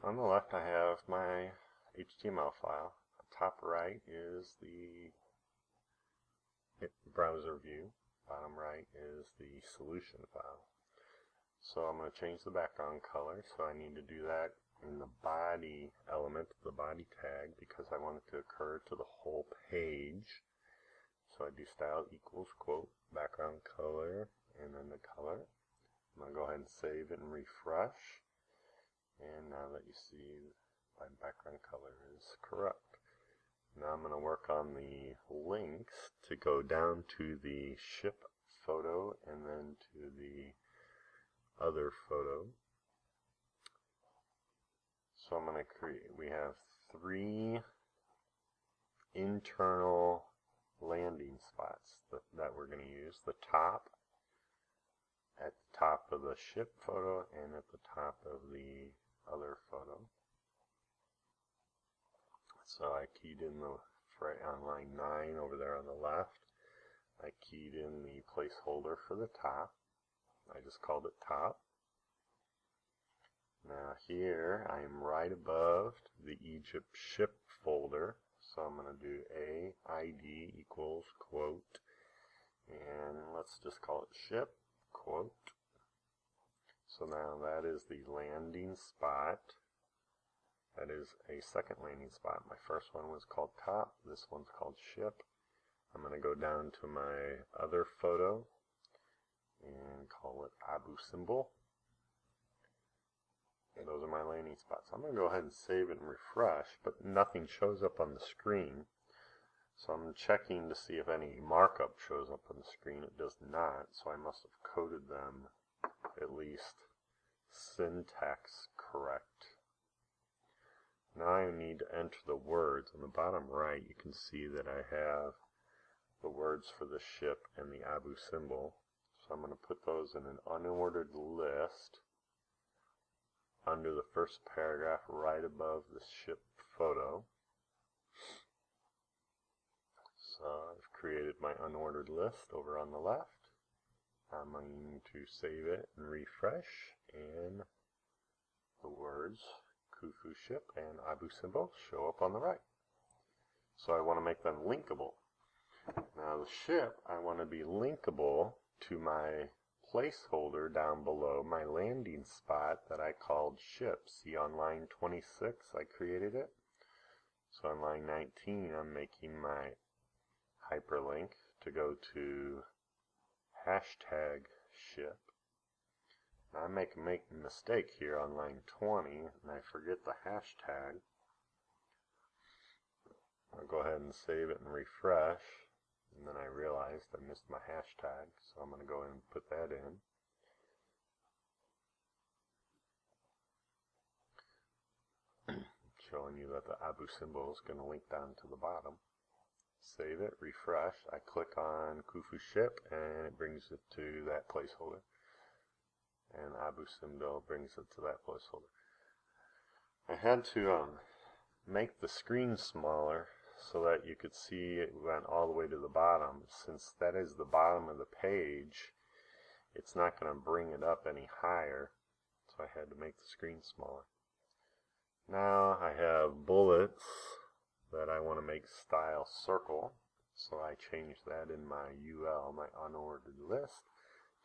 on the left I have my HTML file. Top right is the browser view. Bottom right is the solution file. So I'm going to change the background color, so I need to do that in the body element, the body tag, because I want it to occur to the whole page. So I do style equals quote background color and then the color. I'm going to go ahead and save it and refresh. And now that you see my background color is correct. Now I'm going to work on the links to go down to the ship photo and then to the other photo. So I'm going to create, we have 3 internal landing spots that we're going to use. The top, at the top of the ship photo, and at the top of the other photo. So I keyed in the, on line 9 over there on the left, I keyed in the placeholder for the top. I just called it top. Now here I am right above the Egypt ship folder, so I'm going to do AID equals quote, and let's just call it ship quote. So now that is the landing spot. That is a second landing spot. My first one was called top, this one's called ship. I'm going to go down to my other photo and call it Abu symbol. And those are my landing spots. I'm going to go ahead and save it and refresh, but nothing shows up on the screen. So I'm checking to see if any markup shows up on the screen. It does not, so I must have coded them at least syntax correct. Now I need to enter the words. On the bottom right you can see that I have the words for the ship and the Abu symbol. So I'm going to put those in an unordered list under the first paragraph right above the ship photo. So I've created my unordered list over on the left. I'm going to save it and refresh, and the words Khufu ship and Abu symbol show up on the right. So I want to make them linkable. Now the ship, I want to be linkable to my placeholder down below, my landing spot that I called ship. See on line 26 I created it. So on line 19 I'm making my hyperlink to go to hashtag ship. Now I make a mistake here on line 20 and I forget the hashtag. I'll go ahead and save it and refresh. And then I realized I missed my hashtag, so I'm going to go ahead and put that in. Showing you that the Abu symbol is going to link down to the bottom. Save it, refresh. I click on Khufu ship and it brings it to that placeholder. And Abu symbol brings it to that placeholder. I had to make the screen smaller so that you could see it went all the way to the bottom. Since that is the bottom of the page, it's not going to bring it up any higher, so I had to make the screen smaller. Now I have bullets that I want to make style circle, so I changed that in my UL, my unordered list,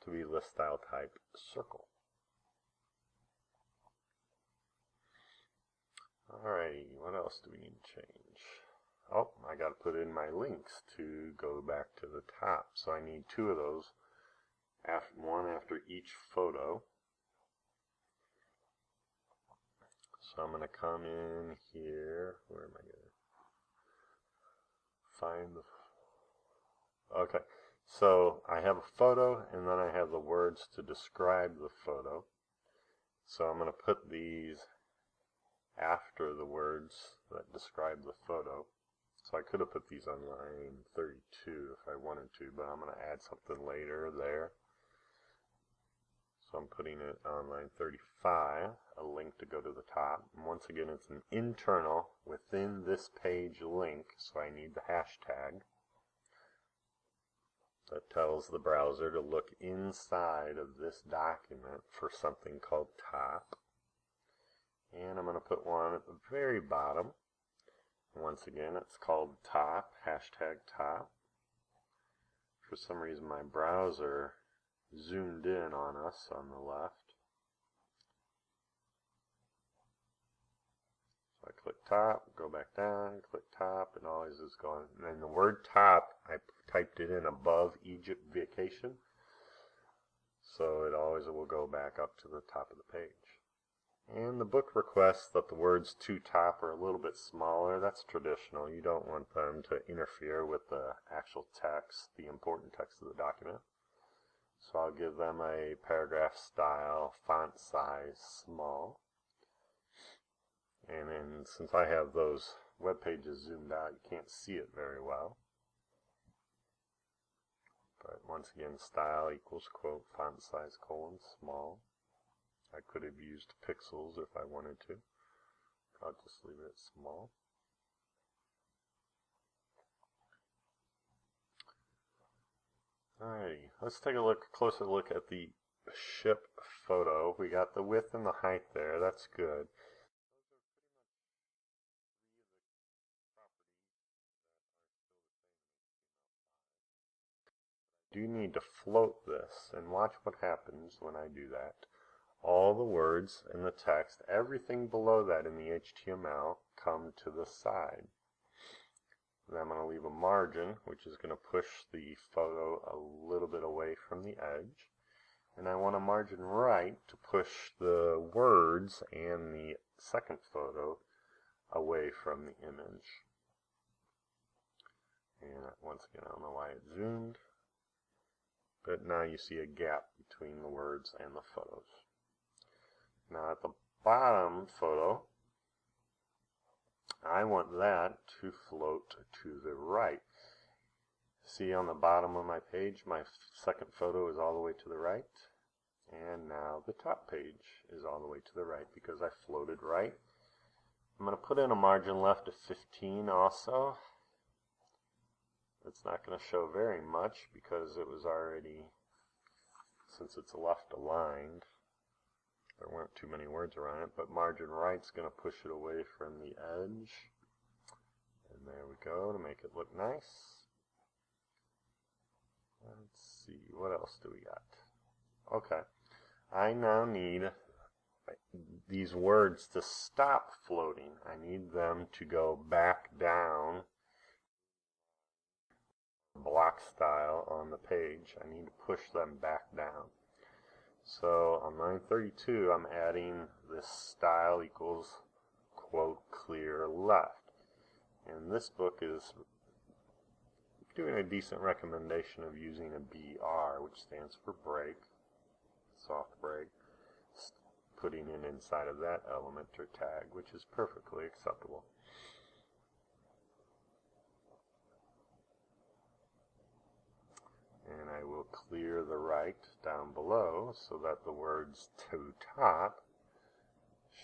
to be list style type circle. Alrighty, what else do we need to change? Oh, I got to put in my links to go back to the top. So I need 2 of those, one after each photo. So I'm going to come in here. Where am I going to find the... Okay, so I have a photo and then I have the words to describe the photo. So I'm going to put these after the words that describe the photo. So I could have put these on line 32 if I wanted to, but I'm going to add something later there. So I'm putting it on line 35, a link to go to the top. And once again, it's an internal within this page link, so I need the hashtag. That tells the browser to look inside of this document for something called top. And I'm going to put one at the very bottom. Once again, it's called top, hashtag top. For some reason my browser zoomed in on us on the left. So I click top, go back down, click top, it always is going. And then the word top, I typed it in above Egypt vacation. So it always will go back up to the top of the page. And the book requests that the words to top are a little bit smaller. That's traditional. You don't want them to interfere with the actual text, the important text of the document. So I'll give them a paragraph style, font size, small. And then since I have those web pages zoomed out, you can't see it very well. But once again, style equals quote, font size, colon, small. I could have used pixels if I wanted to. I'll just leave it small. Alrighty, let's take a closer look at the ship photo. We got the width and the height there, that's good. I do need to float this, and watch what happens when I do that. All the words in the text, everything below that in the HTML, come to the side. Then I'm going to leave a margin, which is going to push the photo a little bit away from the edge. And I want a margin right to push the words and the second photo away from the image. And once again, I don't know why it zoomed, but now you see a gap between the words and the photos. Now at the bottom photo, I want that to float to the right. See on the bottom of my page, my second photo is all the way to the right. And now the top page is all the way to the right because I floated right. I'm going to put in a margin left of 15 also. It's not going to show very much because it was already, since it's left aligned, there weren't too many words around it, but margin right's going to push it away from the edge. And there we go to make it look nice. Let's see, what else do we got? Okay, I now need these words to stop floating. I need them to go back down, block style on the page. I need to push them back down. So on line 32, I'm adding this style equals quote clear left. And this book is doing a decent recommendation of using a BR, which stands for break, soft break, putting it inside of that element or tag, which is perfectly acceptable. And I will clear the right down below so that the words to top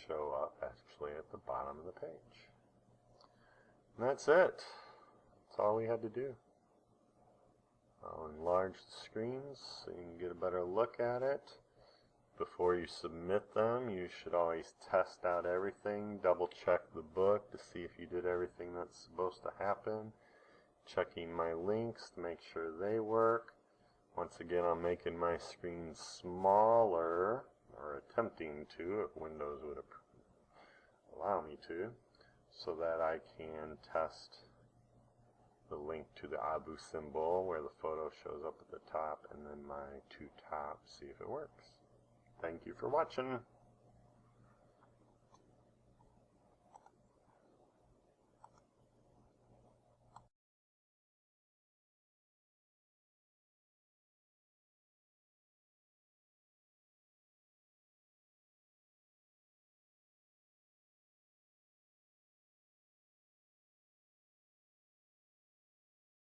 show up actually at the bottom of the page. And that's it. That's all we had to do. I'll enlarge the screens so you can get a better look at it. Before you submit them, you should always test out everything, double check the book to see if you did everything that's supposed to happen. Checking my links to make sure they work. Once again, I'm making my screen smaller, or attempting to, if Windows would allow me to, so that I can test the link to the Abu symbol where the photo shows up at the top, and then my to top, see if it works. Thank you for watching.